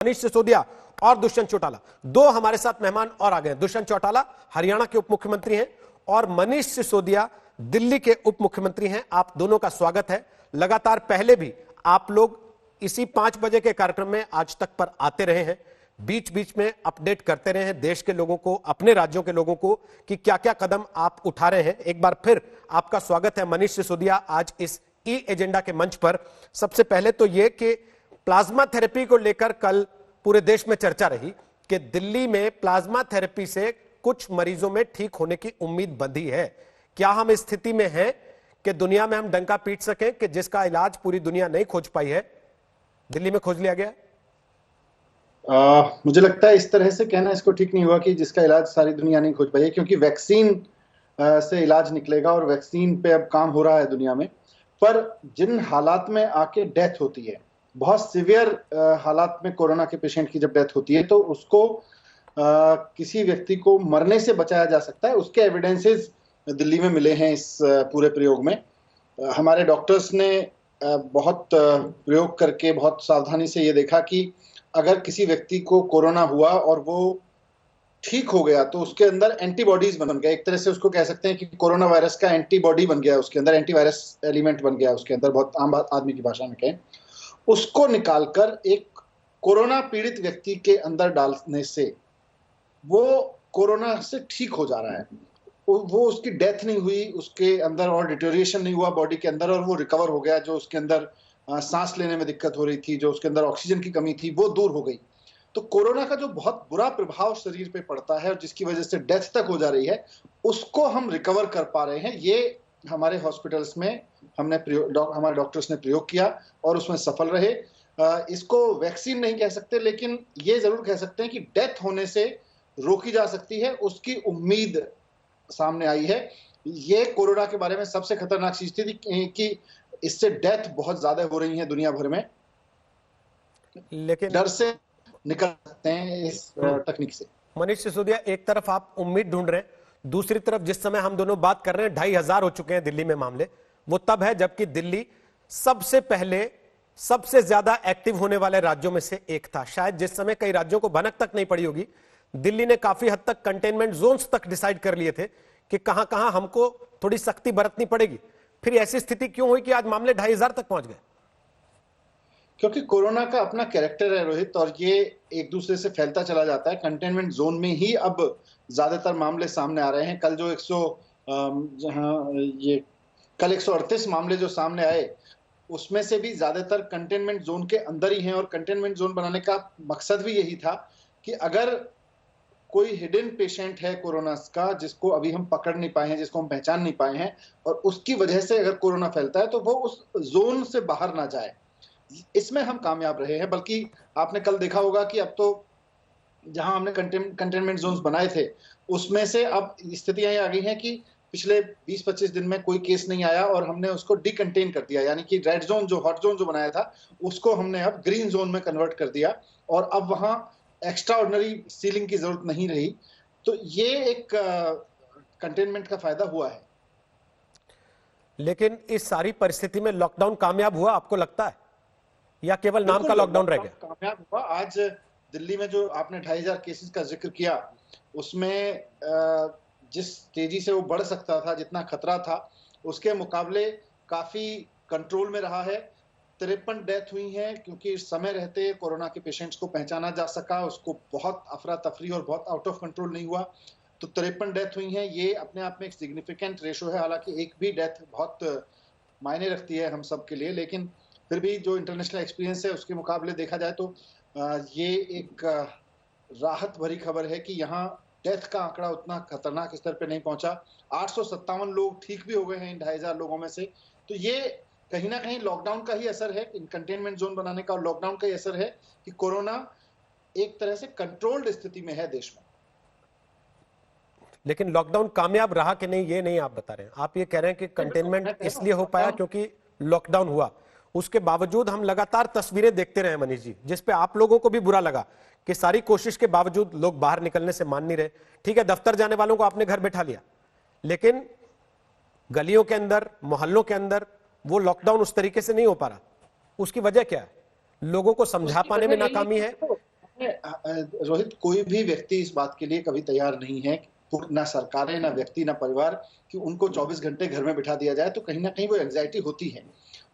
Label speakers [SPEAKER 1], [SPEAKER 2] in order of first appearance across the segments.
[SPEAKER 1] मनीष सिसोदिया और दुष्यंत चौटाला, दो हमारे साथ मेहमान और आ गए। दुष्यंत चौटाला हरियाणा के उप मुख्यमंत्री हैं और मनीष सिसोदिया दिल्ली के उप मुख्यमंत्री हैं। आप दोनों का स्वागत है। लगातार पहले भी आप लोग इसी 5 बजे के कार्यक्रम में आज तक पर आते रहे हैं, बीच बीच में अपडेट करते रहे हैं देश के लोगों को, अपने राज्यों के लोगों को कि क्या क्या कदम आप उठा रहे हैं। एक बार फिर आपका स्वागत है मनीष सिसोदिया आज इस ई एजेंडा के मंच पर। सबसे पहले तो यह कि प्लाज्मा थेरेपी को लेकर कल पूरे देश में चर्चा रही कि दिल्ली में प्लाज्मा थेरेपी से कुछ मरीजों में ठीक होने की उम्मीद बंधी है। क्या हम इस स्थिति में हैं कि दुनिया में हम डंका पीट सकें कि जिसका इलाज पूरी दुनिया नहीं खोज पाई है, दिल्ली में खोज लिया गया?
[SPEAKER 2] मुझे लगता है इस तरह से कहना इसको ठीक नहीं हुआ कि जिसका इलाज सारी दुनिया नहीं खोज पाई है, क्योंकि वैक्सीन से इलाज निकलेगा और वैक्सीन पे अब काम हो रहा है दुनिया में। पर जिन हालात में आके डेथ होती है, बहुत सिवियर हालात में कोरोना के पेशेंट की जब डेथ होती है तो उसको किसी व्यक्ति को मरने से बचाया जा सकता है। उसके एविडेंसेस दिल्ली में मिले हैं इस पूरे प्रयोग में। हमारे डॉक्टर्स ने बहुत प्रयोग करके बहुत सावधानी से ये देखा कि अगर किसी व्यक्ति को कोरोना हुआ और वो ठीक हो गया तो उसके अंदर एंटीबॉडीज बन गए। एक तरह से उसको कह सकते हैं कि कोरोना वायरस का एंटीबॉडी बन गया, उसके अंदर एंटीवायरस एलिमेंट बन गया उसके अंदर, बहुत आम आदमी की भाषा में कहें। उसको निकालकर एक कोरोना पीड़ित व्यक्ति के अंदर डालने से वो कोरोना से ठीक हो जा रहा है। वो उसकी डेथ नहीं हुई, उसके अंदर और डिटेरिएशन नहीं हुआ बॉडी के अंदर, और वो रिकवर हो गया। जो उसके अंदर सांस लेने में दिक्कत हो रही थी, जो उसके अंदर ऑक्सीजन की कमी थी, वो दूर हो गई। तो कोरोना का जो बहुत बुरा प्रभाव शरीर पे पड़ता है और जिसकी वजह से डेथ तक हो जा रही है, उसको हम रिकवर कर पा रहे हैं। ये हमारे हॉस्पिटल्स में हमारे डॉक्टर्स ने प्रयोग किया और उसमें सफल रहे। इसको वैक्सीन नहीं कह सकते, लेकिन ये जरूर कह सकते हैं कि डेथ होने से रोकी जा सकती है, उसकी उम्मीद सामने आई है। ये कोरोना के बारे में सबसे खतरनाक चीज थी कि इससे डेथ बहुत ज्यादा हो रही है दुनिया भर में, लेकिन डर से निकल सकते हैं इस तकनीक से।
[SPEAKER 1] मनीष सिसोदिया, एक तरफ आप उम्मीद ढूंढ रहे हैं, दूसरी तरफ जिस समय हम दोनों बात कर रहे हैं 2500 हो चुके हैं दिल्ली में मामले। वो तब है जबकि दिल्ली सबसे पहले सबसे ज्यादा एक्टिव होने वाले राज्यों में से एक था। शायद जिस समय कई राज्यों को भनक तक नहीं पड़ी होगी, दिल्ली ने काफी हद तक कंटेनमेंट जोन्स तक डिसाइड कर लिए थे कि कहां कहां हमको थोड़ी सख्ती बरतनी पड़ेगी। फिर ऐसी स्थिति क्यों हुई कि आज मामले 2500 तक पहुंच गए?
[SPEAKER 2] क्योंकि कोरोना का अपना कैरेक्टर है रोहित, और ये एक दूसरे से फैलता चला जाता है। कंटेनमेंट जोन में ही अब ज्यादातर मामले सामने आ रहे हैं। कल जो 138 मामले जो सामने आए, उसमें से भी ज्यादातर कंटेनमेंट जोन के अंदर ही हैं। और कंटेनमेंट जोन बनाने का मकसद भी यही था कि अगर कोई हिडन पेशेंट है कोरोना का, जिसको अभी हम पकड़ नहीं पाए हैं, जिसको हम पहचान नहीं पाए हैं, और उसकी वजह से अगर कोरोना फैलता है तो वो उस जोन से बाहर ना जाए। इसमें हम कामयाब रहे हैं। बल्कि आपने कल देखा होगा कि अब तो जहां हमने कंटेनमेंट जोन्स बनाए थे, उसमें से अब स्थितियां आ गई हैं कि पिछले 20-25 दिन में कोई केस नहीं आया और हमने उसको डिकंटेन कर दिया। यानी कि रेड जोन, जो हॉट जोन जो बनाया था, उसको हमने अब ग्रीन जोन में कन्वर्ट कर दिया और अब वहां एक्स्ट्रा ऑर्डिनरी सीलिंग की जरूरत नहीं रही। तो ये एक कंटेनमेंट का फायदा हुआ है।
[SPEAKER 1] लेकिन इस सारी परिस्थिति में लॉकडाउन कामयाब हुआ, आपको लगता है, या केवल नाम का लॉकडाउन रह गया?
[SPEAKER 2] कामयाब हुआ। आज दिल्ली में जो आपने 2500 केसेस का जिक्र किया, उसमें जिस तेजी से वो बढ़ सकता था, जितना खतरा था, उसके मुकाबले काफी कंट्रोल में रहा है। 53 डेथ हुई हैं, क्योंकि समय रहते कोरोना के पेशेंट्स को पहचाना जा सका, उसको बहुत अफरा तफरी और बहुत आउट ऑफ कंट्रोल नहीं हुआ। तो 53 डेथ हुई हैं, ये अपने आप में एक सिग्निफिकेंट रेशो है। हालांकि एक भी डेथ बहुत मायने रखती है हम सब के लिए, लेकिन फिर भी जो इंटरनेशनल एक्सपीरियंस है उसके मुकाबले देखा जाए तो ये एक राहत भरी खबर है कि यहाँ डेथ का आंकड़ा उतना खतरनाक स्तर पे नहीं पहुंचा। 857 लोग ठीक भी हो गए हैं इन 2500 लोगों में से। तो ये कहीं ना कहीं लॉकडाउन का ही असर है, इन कंटेनमेंट जोन बनाने का, और लॉकडाउन का ही असर है कि कोरोना एक तरह से कंट्रोल्ड स्थिति में है देश में।
[SPEAKER 1] लेकिन लॉकडाउन कामयाब रहा कि नहीं, ये नहीं आप बता रहे हैं। आप ये कह रहे हैं कि कंटेनमेंट इसलिए हो पाया क्योंकि लॉकडाउन हुआ। उसके बावजूद हम लगातार तस्वीरें देखते रहे मनीष जी, जिसपे आप लोगों को भी बुरा लगा कि सारी कोशिश के बावजूद लोग बाहर निकलने से मान नहीं रहे। ठीक है, दफ्तर जाने वालों को आपने घर बैठा लिया, लेकिन गलियों के अंदर, मोहल्लों के अंदर वो लॉकडाउन उस तरीके से नहीं हो पा रहा। उसकी वजह क्या है? लोगों को समझा पाने में नाकामी है
[SPEAKER 2] रोहित, कोई भी व्यक्ति इस बात के लिए कभी तैयार नहीं है, ना सरकारें, ना व्यक्ति, ना परिवार, कि उनको 24 घंटे घर में बिठा दिया जाए। तो कहीं ना कहीं वो एंजाइटी होती है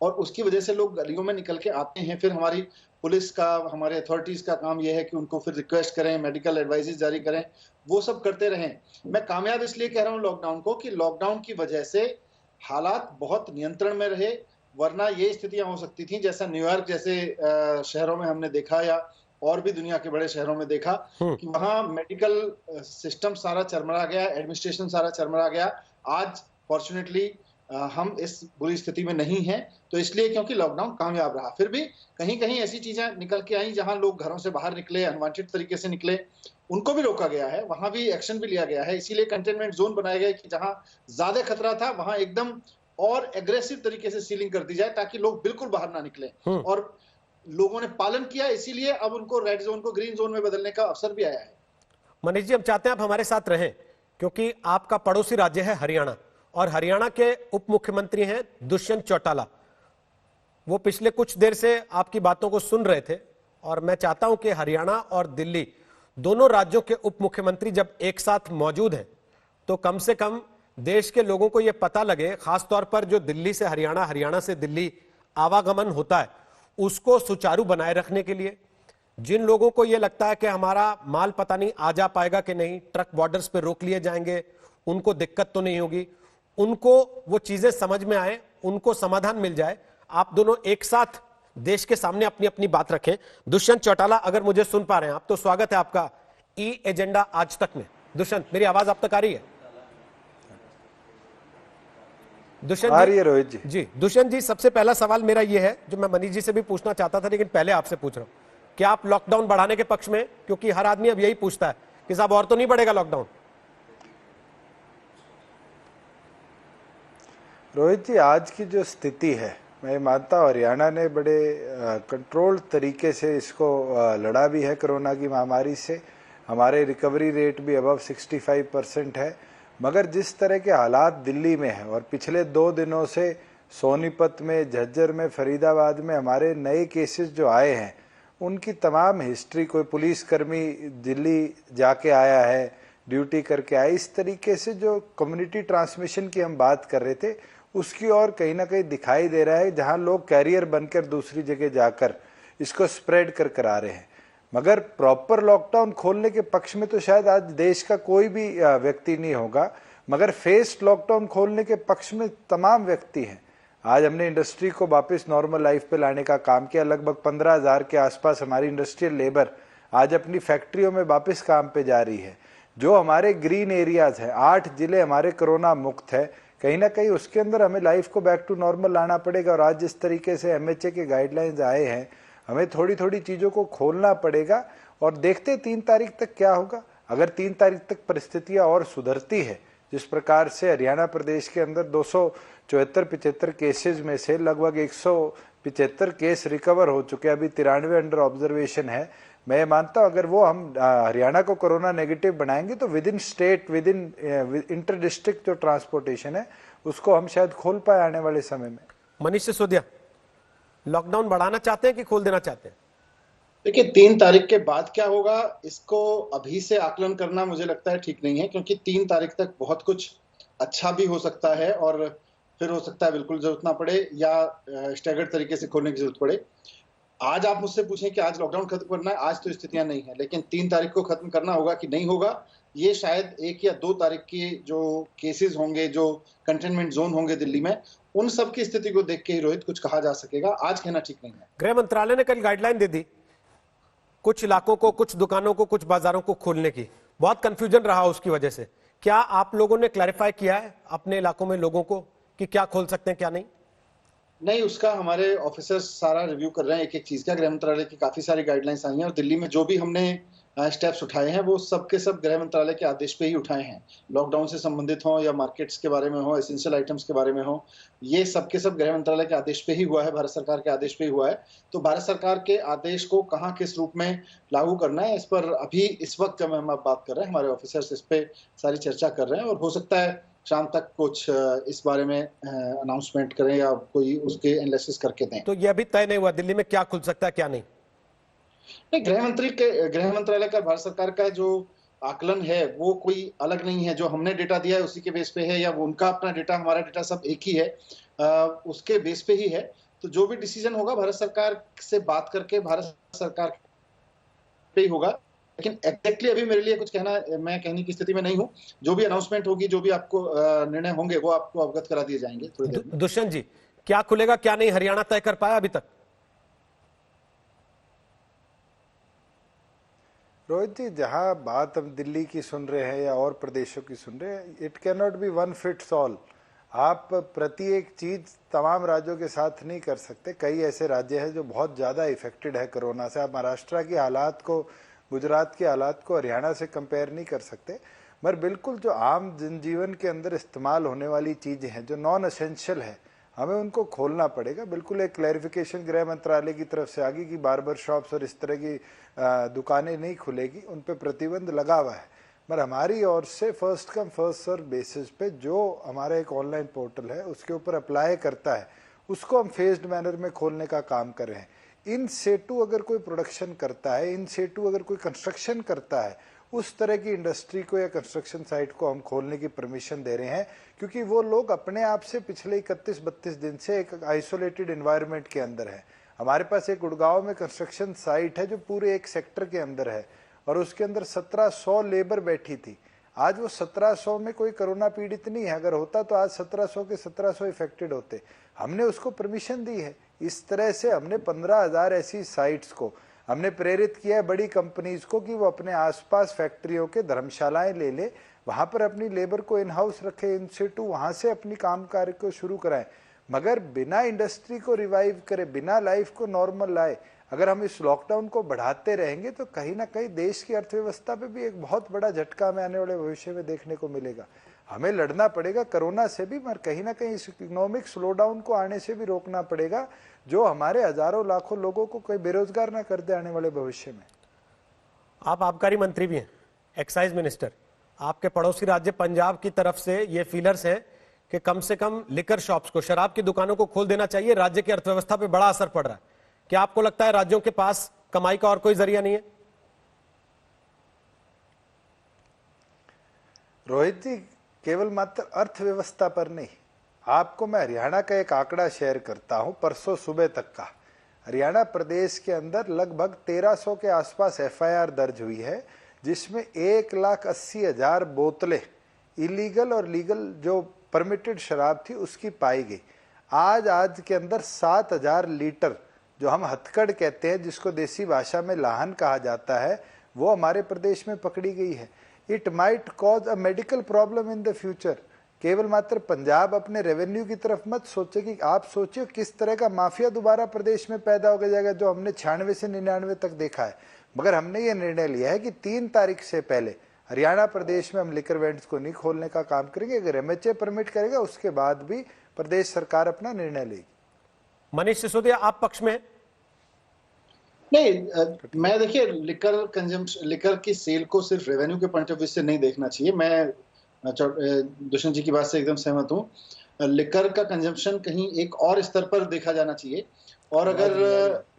[SPEAKER 2] और उसकी वजह से लोग गलियों में निकल के आते हैं। फिर हमारी पुलिस का, हमारे अथॉरिटीज का काम यह है कि उनको फिर रिक्वेस्ट करें, मेडिकल एडवाइजेस जारी करें, वो सब करते रहें। मैं कामयाब इसलिए कह रहा हूं लॉकडाउन को कि लॉकडाउन की वजह से हालात बहुत नियंत्रण में रहे, वरना ये स्थितियां हो सकती थी जैसा न्यूयॉर्क जैसे शहरों में हमने देखा, या और भी दुनिया के बड़े शहरों में देखा, कि वहां मेडिकल सिस्टम सारा चरमरा गया, एडमिनिस्ट्रेशन सारा चरमरा गया। आज फॉर्चुनेटली हम इस बुरी स्थिति में नहीं हैं, तो इसलिए क्योंकि लॉकडाउन कामयाब रहा। फिर भी कहीं कहीं ऐसी चीजें निकल के आई जहां लोग घरों से बाहर निकले, अनवांटेड तरीके से निकले, उनको भी रोका गया है, वहां भी एक्शन भी लिया गया है। इसीलिए कंटेनमेंट जोन बनाए गए कि जहां ज्यादा खतरा था वहां एकदम और एग्रेसिव तरीके से सीलिंग कर दी जाए ताकि लोग बिल्कुल बाहर ना निकले। और लोगों ने पालन किया, इसीलिए अब उनको रेड जोन को ग्रीन जोन में बदलने का अवसर भी आया है।
[SPEAKER 1] मनीष जी, हम चाहते हैं आप हमारे साथ रहें क्योंकि आपका पड़ोसी राज्य है हरियाणा, और हरियाणा के उप मुख्यमंत्री हैं दुष्यंत चौटाला। वो पिछले कुछ देर से आपकी बातों को सुन रहे थे और मैं चाहता हूं कि हरियाणा और दिल्ली दोनों राज्यों के उप मुख्यमंत्री जब एक साथ मौजूद हैं तो कम से कम देश के लोगों को यह पता लगे, खासतौर पर जो दिल्ली से हरियाणा, हरियाणा से दिल्ली आवागमन होता है, उसको सुचारू बनाए रखने के लिए जिन लोगों को यह लगता है कि हमारा माल पता नहीं आ जा पाएगा कि नहीं, ट्रक बॉर्डर्स पे रोक लिए जाएंगे, उनको दिक्कत तो नहीं होगी, उनको वो चीजें समझ में आए, उनको समाधान मिल जाए, आप दोनों एक साथ देश के सामने अपनी अपनी बात रखें। दुष्यंत चौटाला, अगर मुझे सुन पा रहे हैं आप तो स्वागत है आपका ई एजेंडा आज तक में। दुष्यंत, मेरी आवाज आप तक आ रही है? दुष्यंत
[SPEAKER 3] आ रही है रोहित जी।
[SPEAKER 1] जी, दुष्यंत जी, सबसे पहला सवाल मेरा यह है जो मैं मनीष जी से भी पूछना चाहता था, लेकिन पहले आपसे पूछ रहा हूं, क्या आप लॉकडाउन बढ़ाने के पक्ष में? क्योंकि हर आदमी अब यही पूछता है कि साहब और तो नहीं बढ़ेगा लॉकडाउन।
[SPEAKER 3] रोहित जी, आज की जो स्थिति है, मैं मानता हूँ हरियाणा ने बड़े कंट्रोल तरीके से इसको लड़ा भी है कोरोना की महामारी से। हमारे रिकवरी रेट भी अबव 65% है। मगर जिस तरह के हालात दिल्ली में है और पिछले 2 दिनों से सोनीपत में, झज्जर में, फरीदाबाद में हमारे नए केसेस जो आए हैं, उनकी तमाम हिस्ट्री, कोई पुलिसकर्मी दिल्ली जाके आया है, ड्यूटी करके आया, इस तरीके से जो कम्युनिटी ट्रांसमिशन की हम बात कर रहे थे उसकी और कहीं ना कहीं दिखाई दे रहा है, जहां लोग कैरियर बनकर दूसरी जगह जाकर इसको स्प्रेड कर आ रहे हैं। मगर प्रॉपर लॉकडाउन खोलने के पक्ष में तो शायद आज देश का कोई भी व्यक्ति नहीं होगा, मगर फेस्ड लॉकडाउन खोलने के पक्ष में तमाम व्यक्ति हैं। आज हमने इंडस्ट्री को वापस नॉर्मल लाइफ पे लाने का काम किया। लगभग 15,000 के आसपास हमारी इंडस्ट्रियल लेबर आज अपनी फैक्ट्रियों में वापस काम पे जा रही है। जो हमारे ग्रीन एरियाज है, 8 जिले हमारे कोरोना मुक्त है, कहीं ना कहीं उसके अंदर हमें लाइफ को बैक टू नॉर्मल लाना पड़ेगा। और आज जिस तरीके से MHA के गाइडलाइंस आए हैं, हमें थोड़ी थोड़ी चीज़ों को खोलना पड़ेगा और देखते 3 तारीख तक क्या होगा। अगर 3 तारीख तक परिस्थितियाँ और सुधरती है, जिस प्रकार से हरियाणा प्रदेश के अंदर 274-75 केसेज में से लगभग 175 केस रिकवर हो चुके, अभी 93 अंडर ऑब्जर्वेशन है। मैं मानता हूं अगर वो हम हरियाणा को कोरोना नेगेटिव बनाएंगे तो with in state, with in inter district जो ट्रांसपोर्टेशन है उसको हम शायद खोल पाए आने वाले समय में।
[SPEAKER 1] मनीष सिसोदिया, लॉकडाउन बढ़ाना चाहते हैं कि खोल देना चाहते हैं?
[SPEAKER 2] देखिए, 3 तारीख के बाद क्या होगा इसको अभी से आकलन करना मुझे लगता है ठीक नहीं है, क्योंकि 3 तारीख तक बहुत कुछ अच्छा भी हो सकता है और फिर हो सकता है बिल्कुल जरूरत ना पड़े या स्टैगर्ड तरीके से खोलने की जरूरत पड़े। आज आप मुझसे पूछें कि आज लॉकडाउन खत्म करना है, आज तो स्थितियां नहीं है, लेकिन 3 तारीख को खत्म करना होगा कि नहीं होगा, ये शायद 1 या 2 तारीख की जो केसेस होंगे, जो कंटेनमेंट जोन होंगे दिल्ली में, उन सब की स्थिति को देख के ही रोहित कुछ कहा जा सकेगा। आज कहना ठीक नहीं है।
[SPEAKER 1] गृह मंत्रालय ने कल गाइडलाइन दे दी कुछ इलाकों को, कुछ दुकानों को, कुछ बाजारों को खोलने की। बहुत कंफ्यूजन रहा उसकी वजह से। क्या आप लोगों ने क्लैरिफाई किया है अपने इलाकों में लोगों को कि क्या खोल सकते हैं क्या नहीं?
[SPEAKER 2] नहीं, उसका हमारे ऑफिसर्स सारा रिव्यू कर रहे हैं एक एक चीज का। गृह मंत्रालय की काफी सारी गाइडलाइंस आई हैं और दिल्ली में जो भी हमने स्टेप्स उठाए हैं वो सब के सब गृह मंत्रालय के आदेश पे ही उठाए हैं। लॉकडाउन से संबंधित हो या मार्केट्स के बारे में हो, एसेंशियल आइटम्स के बारे में हो, ये सब के सब गृह मंत्रालय के आदेश पे ही हुआ है, भारत सरकार के आदेश पे ही हुआ है। तो भारत सरकार के आदेश को कहाँ किस रूप में लागू करना है, इस पर अभी इस वक्त जब हम बात कर रहे हैं, हमारे ऑफिसर्स इस पे सारी चर्चा कर रहे हैं और हो सकता है शाम तक कुछ इस बारे में अनाउंसमेंट करें या कोई उसके एनालिसिस करके दें।
[SPEAKER 1] तो ये अभी तय नहीं हुआ दिल्ली में क्या खुल सकता है क्या नहीं?
[SPEAKER 2] नहीं, गृह मंत्रालय का, भारत सरकार का जो आकलन है वो कोई अलग नहीं है। जो हमने डेटा दिया है उसी के बेस पे है, या वो उनका अपना डेटा, हमारा डेटा सब एक ही है, उसके बेस पे ही है। तो जो भी डिसीजन होगा भारत सरकार से बात करके भारत सरकार पे ही होगा। लेकिन एग्जैक्टली अभी मेरे लिए कुछ मैं कहने की स्थिति में नहीं हूं। जो भी अनाउंसमेंट होगी, जो भी आपको निर्णय होंगे, वो आपको अवगत करा दिए जाएंगे थोड़ी देर में।
[SPEAKER 1] दुष्यंत जी, क्या खुलेगा क्या नहीं, हरियाणा तय कर पाया अभी तक?
[SPEAKER 3] रोहित जी, जहां बात हम दिल्ली की सुन रहे हैं या और प्रदेशों की सुन रहे हैं, it can not be one fits all. आप प्रति एक चीज तमाम राज्यों के साथ नहीं कर सकते। कई ऐसे राज्य हैं जो बहुत ज्यादा इफेक्टेड है कोरोना से। आप महाराष्ट्र की हालात को, गुजरात की हालात को हरियाणा से कंपेयर नहीं कर सकते। मगर बिल्कुल जो आम जनजीवन के अंदर इस्तेमाल होने वाली चीजें हैं, जो नॉन एसेंशियल है, हमें उनको खोलना पड़ेगा। बिल्कुल एक क्लैरिफिकेशन गृह मंत्रालय की तरफ से आ गई कि बार्बर शॉप्स और इस तरह की दुकानें नहीं खुलेगी, उन पे प्रतिबंध लगा हुआ है। मगर हमारी ओर से first come first serve basis पे जो हमारा एक ऑनलाइन पोर्टल है उसके ऊपर अप्लाई करता है, उसको हम फेज्ड मैनर में खोलने का काम कर रहे हैं। इन सेटू अगर कोई प्रोडक्शन करता है, इन सेटू अगर कोई कंस्ट्रक्शन करता है, उस तरह की इंडस्ट्री को या कंस्ट्रक्शन साइट को हम खोलने की परमिशन दे रहे हैं, क्योंकि वो लोग अपने आप से पिछले 31-32 दिन से एक आइसोलेटेड एनवायरनमेंट के अंदर है। हमारे पास एक गुड़गांव में कंस्ट्रक्शन साइट है जो पूरे एक सेक्टर के अंदर है और उसके अंदर 1700 लेबर बैठी थी। आज वो 1700 में कोई कोरोना पीड़ित नहीं है। अगर होता तो आज 1700 के 1700 इफेक्टेड होते। हमने उसको परमिशन दी है। इस तरह से हमने 15,000 ऐसी साइट्स को हमने प्रेरित किया है, बड़ी कंपनीज को, कि वो अपने आसपास फैक्ट्रियों के धर्मशालाएं ले ले, वहां पर अपनी लेबर को इन हाउस रखे, इन सिटू वहां से अपनी काम कार्य को शुरू कराएं। मगर बिना इंडस्ट्री को रिवाइव करे, बिना लाइफ को नॉर्मल लाए, अगर हम इस लॉकडाउन को बढ़ाते रहेंगे तो कहीं ना कहीं देश की अर्थव्यवस्था पे भी एक बहुत बड़ा झटका हमें आने वाले भविष्य में देखने को मिलेगा। हमें लड़ना पड़ेगा कोरोना से भी, मगर कहीं ना कहीं इस इकोनॉमिक स्लोडाउन को आने से भी रोकना पड़ेगा, जो हमारे हजारों लाखों लोगों को कोई बेरोजगार ना कर दे आने वाले भविष्य में।
[SPEAKER 1] आप आबकारी मंत्री भी हैं, एक्साइज मिनिस्टर। आपके पड़ोसी राज्य पंजाब की तरफ से ये फीलर्स हैं कि कम से कम लिकर शॉप्स को, शराब की दुकानों को खोल देना चाहिए, राज्य की अर्थव्यवस्था पे बड़ा असर पड़ रहा है। क्या आपको लगता है राज्यों के पास कमाई का और कोई जरिया नहीं है?
[SPEAKER 3] रोहित जी, केवल मात्र अर्थव्यवस्था पर नहीं, आपको मैं हरियाणा का एक आंकड़ा शेयर करता हूं। परसों सुबह तक का हरियाणा प्रदेश के अंदर लगभग 1300 के आसपास एफआईआर दर्ज हुई है, जिसमें 1,80,000 बोतलें इलीगल और लीगल जो परमिटेड शराब थी उसकी पाई गई। आज के अंदर 7,000 लीटर, जो हम हथकड़ कहते हैं, जिसको देसी भाषा में लाहन कहा जाता है, वो हमारे प्रदेश में पकड़ी गई है। It might cause a medical problem in the future. केवल मात्र पंजाब अपने रेवेन्यू की तरफ मत सोचे, कि आप सोचिए किस तरह का माफिया दोबारा प्रदेश में पैदा हो जाएगा, जो हमने 96 से 99 तक देखा है। मगर हमने ये निर्णय लिया है कि 3 तारीख से पहले हरियाणा प्रदेश में हम लिकर वेंट्स को नहीं खोलने का काम करेंगे। अगर एमएचए परमिट करेगा उसके बाद भी प्रदेश सरकार अपना निर्णय लेगी।
[SPEAKER 1] मनीष सिसोदिया, आप पक्ष में?
[SPEAKER 2] नहीं, मैं देखिए, लिकर की सेल को सिर्फ रेवेन्यू के पॉइंट ऑफ व्यू से नहीं देखना चाहिए। मैं दुष्यंत जी की बात से एकदम सहमत हूँ। लिकर का कंजम्पशन कहीं एक और स्तर पर देखा जाना चाहिए, और अगर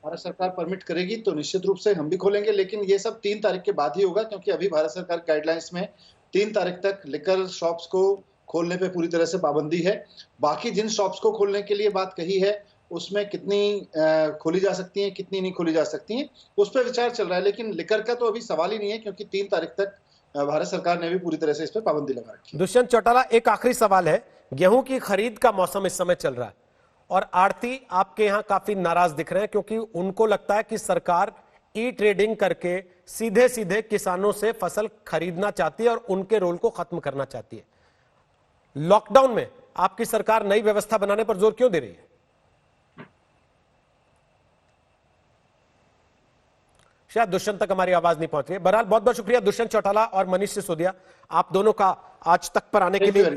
[SPEAKER 2] भारत सरकार परमिट करेगी तो निश्चित रूप से हम भी खोलेंगे। लेकिन ये सब 3 तारीख के बाद ही होगा, क्योंकि अभी भारत सरकार गाइडलाइंस में 3 तारीख तक लिकर शॉप्स को खोलने पे पूरी तरह से पाबंदी है। बाकी जिन शॉप्स को खोलने के लिए बात कही है, उसमें कितनी खोली जा सकती हैं, कितनी नहीं खोली जा सकती हैं, उस पर विचार चल रहा है। लेकिन लिकर का तो अभी सवाल ही नहीं है, क्योंकि 3 तारीख तक भारत सरकार ने भी पूरी तरह से इस पर पाबंदी लगा रखी है।
[SPEAKER 1] दुष्यंत चौटाला, एक आखिरी सवाल है। गेहूं की खरीद का मौसम इस समय चल रहा है और आड़ती आपके यहां काफी नाराज दिख रहे हैं, क्योंकि उनको लगता है कि सरकार ई ट्रेडिंग करके सीधे सीधे किसानों से फसल खरीदना चाहती है और उनके रोल को खत्म करना चाहती है। लॉकडाउन में आपकी सरकार नई व्यवस्था बनाने पर जोर क्यों दे रही है? शायद दुष्यंत तक हमारी आवाज नहीं पहुंच रही है। बहरहाल बहुत बहुत शुक्रिया दुष्यंत चौटाला और मनीष सिसोदिया, आप दोनों का आज तक पर आने के लिए।